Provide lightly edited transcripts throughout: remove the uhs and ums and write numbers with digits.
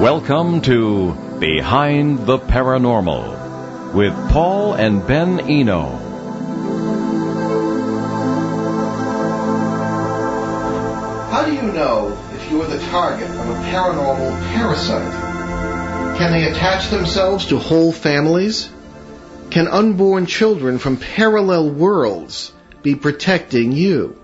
Welcome to Behind the Paranormal with Paul and Ben Eno. How do you know if you are the target of a paranormal parasite? Can they attach themselves to whole families? Can unborn children from parallel worlds be protecting you?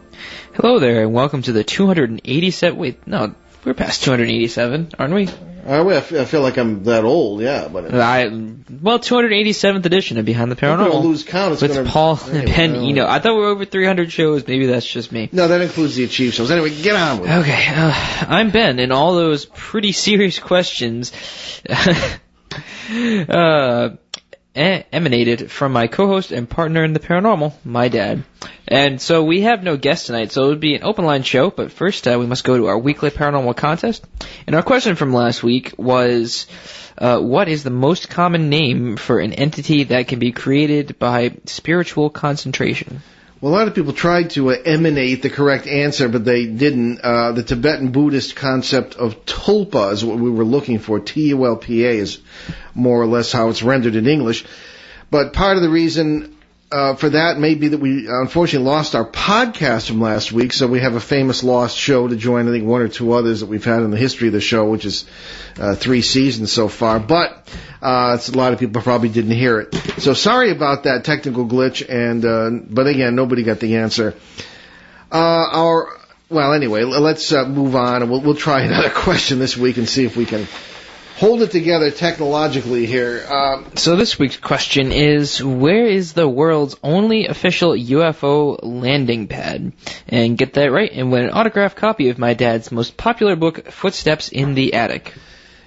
Hello there, and welcome to the 287... Wait, no, we're past 287, aren't we? I feel like I'm that old, yeah. But 287th edition of Behind the Paranormal. I'm going to lose count. With Paul and Ben Eno. I thought we were over 300 shows. Maybe that's just me. No, that includes the Achieve shows. Anyway, get on with it. Okay, I'm Ben, and all those pretty serious questions emanated from my co-host and partner in the paranormal, my dad. And so we have no guest tonight, so it would be an open line show, but first we must go to our weekly paranormal contest. And our question from last week was, what is the most common name for an entity that can be created by spiritual concentration? Well, a lot of people tried to emanate the correct answer, but they didn't. The Tibetan Buddhist concept of tulpa is what we were looking for. Tulpa is more or less how it's rendered in English. But part of the reason for that may be that we unfortunately lost our podcast from last week, so we have a famous lost show to join, I think, one or two others that we've had in the history of the show, which is 3 seasons so far. But a lot of people probably didn't hear it. So sorry about that technical glitch, but again, nobody got the answer. Anyway, let's move on, and we'll try another question this week and see if we can hold it together technologically here. So this week's question is, where is the world's only official UFO landing pad? And get that right, and win an autographed copy of my dad's most popular book, Footsteps in the Attic.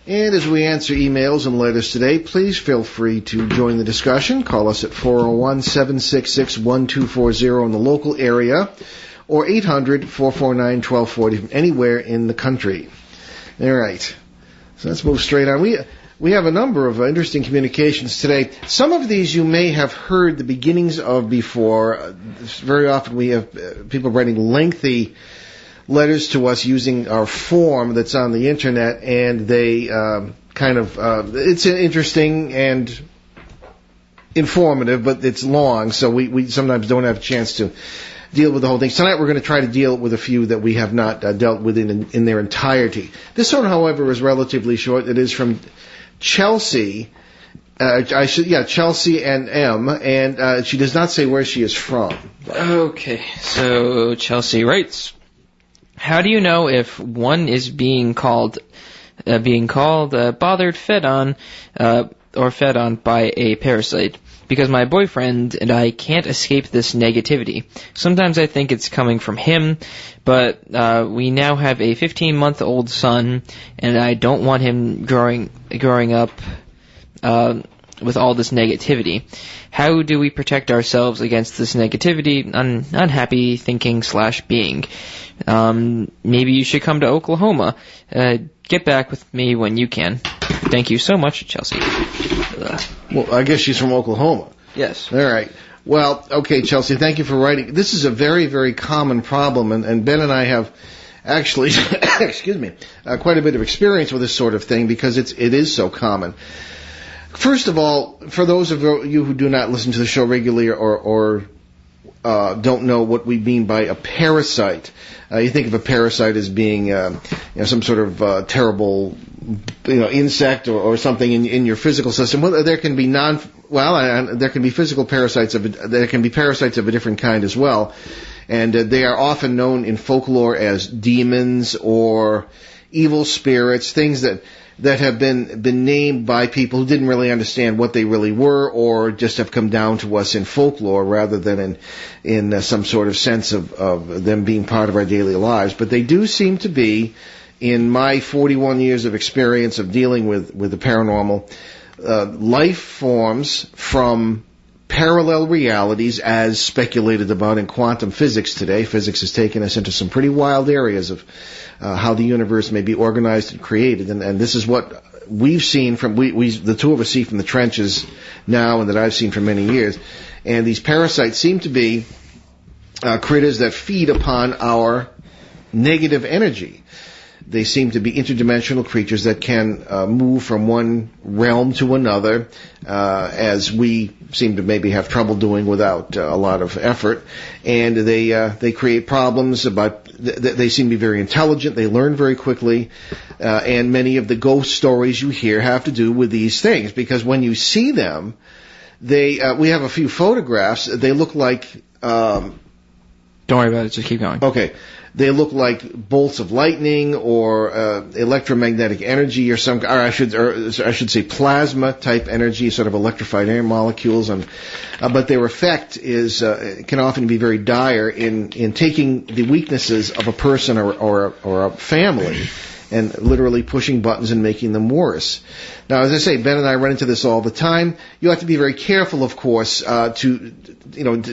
And as we answer emails and letters today, please feel free to join the discussion. Call us at 401-766-1240 in the local area, or 800-449-1240 from anywhere in the country. All right. So let's move straight on. We have a number of interesting communications today. Some of these you may have heard the beginnings of before. Very often we have people writing lengthy letters to us using our form that's on the internet, and they it's interesting and informative, but it's long, so we sometimes don't have a chance to deal with the whole thing. Tonight we're going to try to deal with a few that we have not dealt with in their entirety. This one, however, is relatively short. It is from Chelsea. Chelsea and M, and she does not say where she is from. Okay, so Chelsea writes, how do you know if one is being called, bothered, fed on, or fed on by a parasite? Because my boyfriend and I can't escape this negativity. Sometimes I think it's coming from him, but we now have a 15-month-old son, and I don't want him growing up with all this negativity. How do we protect ourselves against this negativity, unhappy thinking / being? Maybe you should come to Oklahoma. Get back with me when you can. Thank you so much, Chelsea. Well, I guess she's from Oklahoma. Yes. All right. Well, okay, Chelsea, thank you for writing. This is a very, very common problem, and Ben and I have actually, quite a bit of experience with this sort of thing because it is so common. First of all, for those of you who do not listen to the show regularly or don't know what we mean by a parasite, you think of a parasite as being some sort of terrible insect or something in your physical system. Well, there can be there can be physical parasites there can be parasites of a different kind as well, and they are often known in folklore as demons or evil spirits, things that have been named by people who didn't really understand what they really were, or just have come down to us in folklore rather than in some sort of sense of them being part of our daily lives. But they do seem to be, in my 41 years of experience of dealing with the paranormal, life forms from parallel realities as speculated about in quantum physics today. Physics has taken us into some pretty wild areas of how the universe may be organized and created, and this is what we've seen from the two of us see from the trenches now, and that I've seen for many years. And these parasites seem to be critters that feed upon our negative energy. They seem to be interdimensional creatures that can move from one realm to another, as we seem to maybe have trouble doing without a lot of effort. And they create problems. They seem to be very intelligent. They learn very quickly. And many of the ghost stories you hear have to do with these things, because when you see them, we have a few photographs. They look like. Don't worry about it. Just keep going. Okay. They look like bolts of lightning or electromagnetic energy, or I should say plasma type energy, sort of electrified air molecules, but their effect can often be very dire in taking the weaknesses of a person or a family and literally pushing buttons and making them worse. Now, as I say, Ben and I run into this all the time. You have to be very careful, of course, to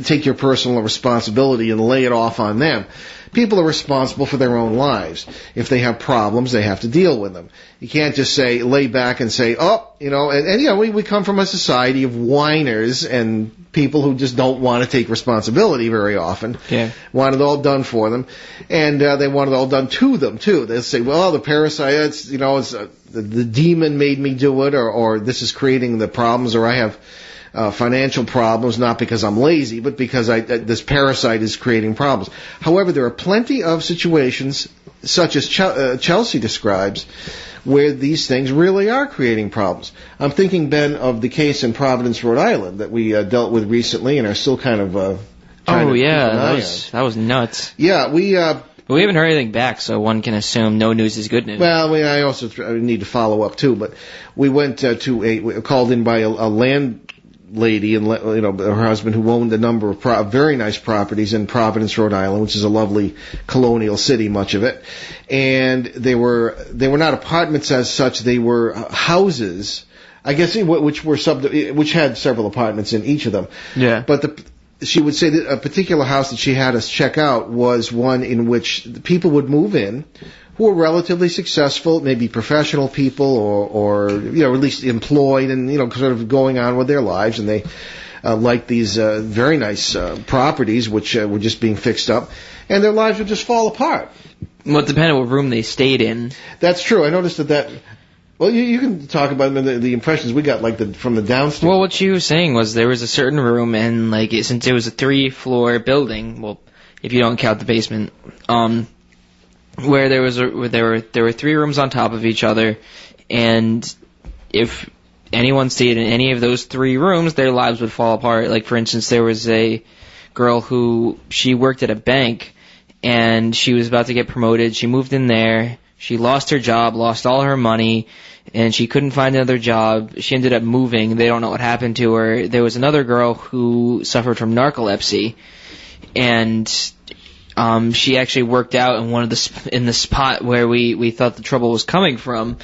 take your personal responsibility and lay it off on them. People are responsible for their own lives. If they have problems, they have to deal with them. You can't just lay back and say, we come from a society of whiners and people who just don't want to take responsibility very often. Yeah. Want it all done for them. And they want it all done to them, too. They'll say, well, the parasite, the demon made me do it, or this is creating the problems, or I have financial problems, not because I'm lazy, but because this parasite is creating problems. However, there are plenty of situations, such as Chelsea describes, where these things really are creating problems. I'm thinking, Ben, of the case in Providence, Rhode Island, that we dealt with recently and are still kind of that was nuts. Yeah, we haven't heard anything back, so one can assume no news is good news. Well, I also need to follow up too, but we went called in by a landlady and her husband, who owned a number of very nice properties in Providence, Rhode Island, which is a lovely colonial city, much of it. And they were not apartments as such; they were houses, I guess, which had several apartments in each of them. Yeah. But she would say that a particular house that she had us check out was one in which the people would move in who were relatively successful, maybe professional people or at least employed and, sort of going on with their lives. And they liked these very nice properties which were just being fixed up. And their lives would just fall apart. Well, it depended what room they stayed in. That's true. I noticed that. Well, you can talk about the impressions we got, from the downstairs. Well, what she was saying was there was a certain room, and since it was a 3-floor building, well, if you don't count the basement, where there were 3 rooms on top of each other, and if anyone stayed in any of those 3 rooms, their lives would fall apart. Like, for instance, there was a girl who she worked at a bank, and she was about to get promoted. She moved in there. She lost her job, lost all her money, and she couldn't find another job. She ended up moving. They don't know what happened to her. There was another girl who suffered from narcolepsy, and she actually worked out in the spot where we thought the trouble was coming from,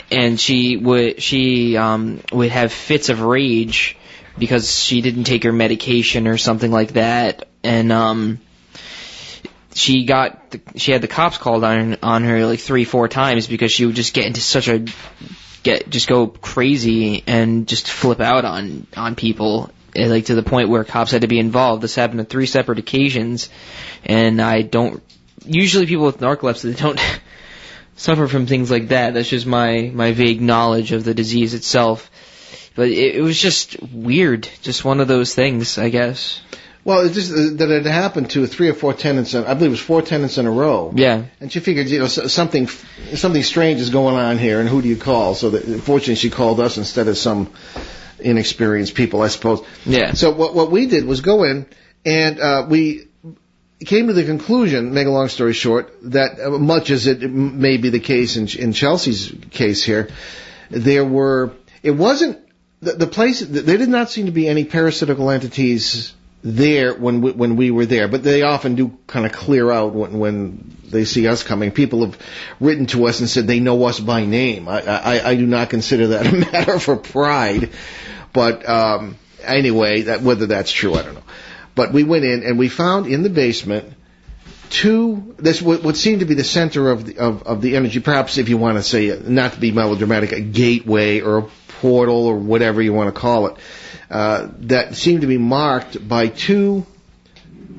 and she would have fits of rage because she didn't take her medication or something like that, and she had the cops called on her 3-4 times because she would just get into just go crazy and just flip out on people, to the point where cops had to be involved. This happened on 3 separate occasions, and usually people with narcolepsy, they don't suffer from things like that. That's just my vague knowledge of the disease itself. But it was just weird, just one of those things, I guess. Well, it's just that it happened to 3 or 4 tenants. I believe it was 4 tenants in a row. Yeah. And she figured, something strange is going on here, and who do you call? So fortunately, she called us instead of some inexperienced people, I suppose. Yeah. So what we did was go in, and we came to the conclusion, make a long story short, that much as it may be the case in Chelsea's case here, it wasn't the place. There did not seem to be any parasitical entities there when we were there, but they often do kind of clear out when they see us coming. People have written to us and said they know us by name. I do not consider that a matter for pride, but anyway, whether that's true, I don't know. But we went in and we found in the basement what seemed to be the center of the energy. Perhaps, if you want to say, not to be melodramatic, a gateway or a portal or whatever you want to call it. That seemed to be marked by 2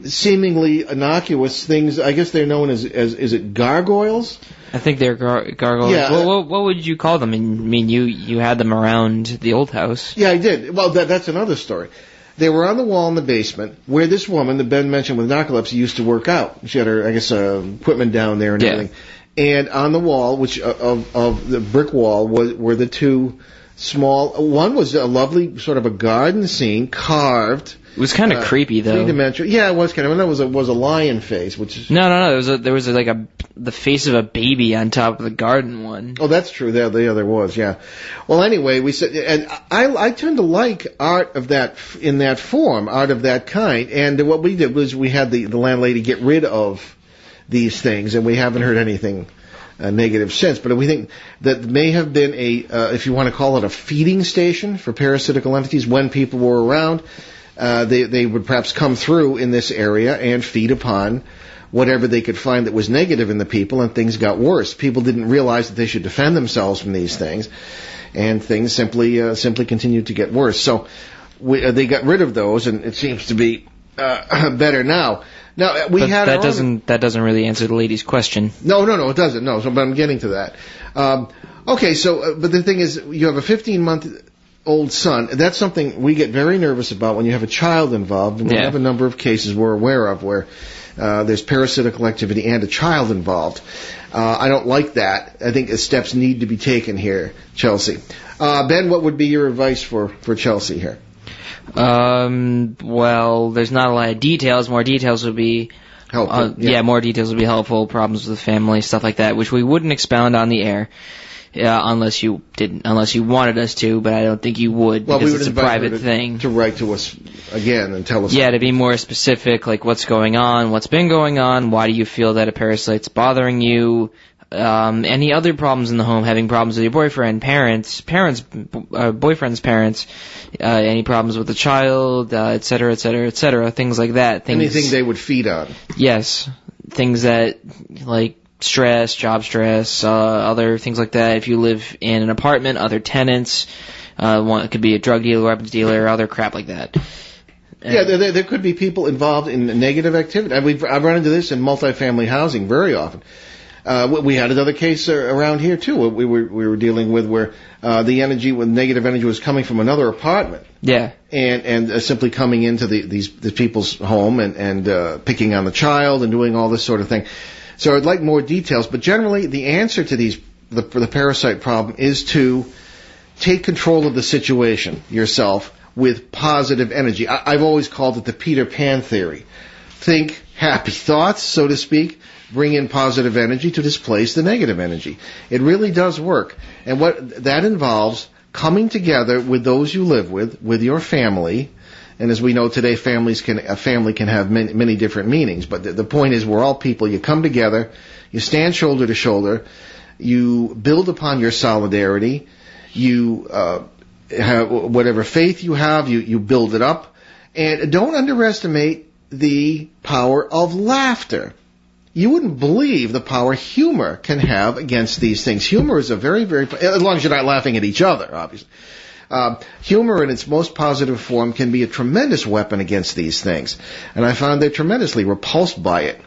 seemingly innocuous things. I guess they're known as is it gargoyles? I think they're gargoyles. Yeah. What would you call them? I mean, you had them around the old house. Yeah, I did. Well, that's another story. They were on the wall in the basement where this woman that Ben mentioned with narcolepsy used to work out. She had her, I guess, equipment down there and everything. And on the wall, which of the brick wall, were the two small. One was a lovely sort of a garden scene carved. It was kind of creepy, though. Three-dimensional. Yeah, it was kind of. And that was a lion face, which is. No. There was the face of a baby on top of the garden one. Oh, that's true. There was. Yeah. Well, anyway, we said, and I tend to like art of that in that form, art of that kind. And what we did was we had the landlady get rid of these things, and we haven't heard anything negative since. But we think that may have been if you want to call it a feeding station for parasitical entities when people were around. They would perhaps come through in this area and feed upon whatever they could find that was negative in the people, and things got worse. People didn't realize that they should defend themselves from these things, and things simply continued to get worse. So they got rid of those, and it seems to be better now. Now that doesn't really answer the lady's question. No, it doesn't. No, but I'm getting to that. Okay, so but the thing is, you have a 15-month-old son. That's something we get very nervous about when you have a child involved, and we have a number of cases we're aware of where there's parasitical activity and a child involved. I don't like that. I think steps need to be taken here, Chelsea. Ben, what would be your advice for Chelsea here? Well, there's not a lot of details. More details would be helpful. More details would be helpful. Problems with the family, stuff like that, which we wouldn't expound on the air. Unless you wanted us to, but I don't think you would, because it's a private thing. To write to us again and tell us. Yeah, to be more specific, like what's going on, what's been going on, why do you feel that a parasite's bothering you, any other problems in the home, having problems with your boyfriend, boyfriend's parents, any problems with the child, et cetera, things like that. Anything they would feed on. Yes, things that, like, stress, job stress, other things like that. If you live in an apartment, other tenants, it could be a drug dealer, weapons dealer, other crap like that. Yeah, there could be people involved in negative activity. I've run into this in multifamily housing very often. We had another case around here too. We were dealing with where the negative energy was coming from another apartment. Yeah, and simply coming into these people's home and picking on the child and doing all this sort of thing. So I'd like more details, but generally the answer to the parasite problem is to take control of the situation yourself with positive energy. I've always called it the Peter Pan theory. Think happy thoughts, so to speak, bring in positive energy to displace the negative energy. It really does work. And what that involves, coming together with those you live with your family. And as we know today, a family can have many different meanings. But the point is, we're all people. You come together, you stand shoulder to shoulder, you build upon your solidarity, you have whatever faith you have, you build it up, and don't underestimate the power of laughter. You wouldn't believe the power humor can have against these things. Humor is a very, very, as long as you're not laughing at each other, obviously. Humor in its most positive form can be a tremendous weapon against these things. And I found they're tremendously repulsed by it.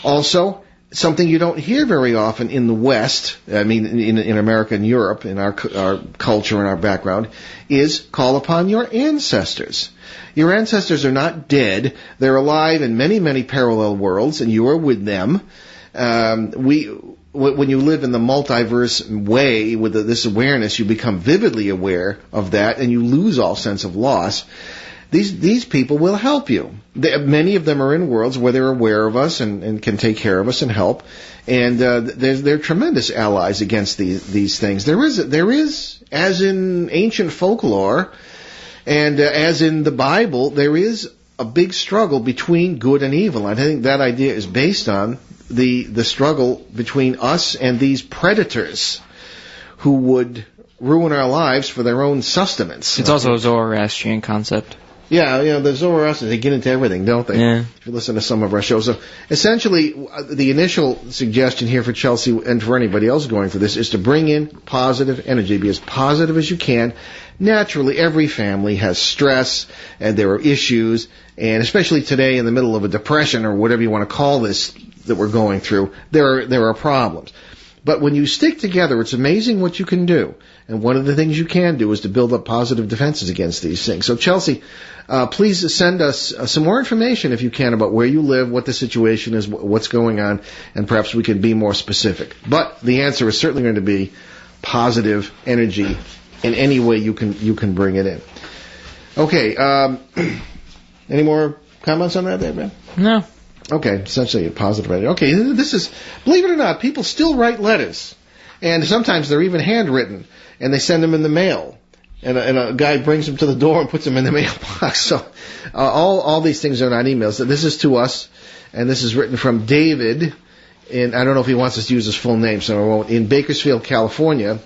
Also, something you don't hear very often in the West, I mean in America and Europe, in our culture and our background, is call upon your ancestors. Your ancestors are not dead. They're alive in many, many parallel worlds, and you are with them. When you live in the multiverse way with this awareness, you become vividly aware of that, and you lose all sense of loss. These people will help you. Many of them are in worlds where they're aware of us and can take care of us and help. And they're tremendous allies against these things. There is, as in ancient folklore, and as in the Bible, there is a big struggle between good and evil. I think that idea is based on the struggle between us and these predators who would ruin our lives for their own sustenance. It's also a Zoroastrian concept. Yeah, the Zoroastrians, they get into everything, don't they? Yeah. If you listen to some of our shows. So essentially, the initial suggestion here for Chelsea and for anybody else going for this is to bring in positive energy. Be as positive as you can. Naturally, every family has stress, and there are issues, and especially today in the middle of a depression or whatever you want to call this that we're going through, there are problems. But when you stick together, it's amazing what you can do. And one of the things you can do is to build up positive defenses against these things. So Chelsea, please send us some more information if you can about where you live, what the situation is, what's going on, and perhaps we can be more specific. But the answer is certainly going to be positive energy in any way you can bring it in. Okay, any more comments on that, man? No. Okay, essentially a positive energy. Okay, this is, believe it or not, people still write letters. And sometimes they're even handwritten, and they send them in the mail. And a guy brings them to the door and puts them in the mailbox. So all these things are not emails. This is to us, and this is written from David, and I don't know if he wants us to use his full name, so I won't, in Bakersfield, California.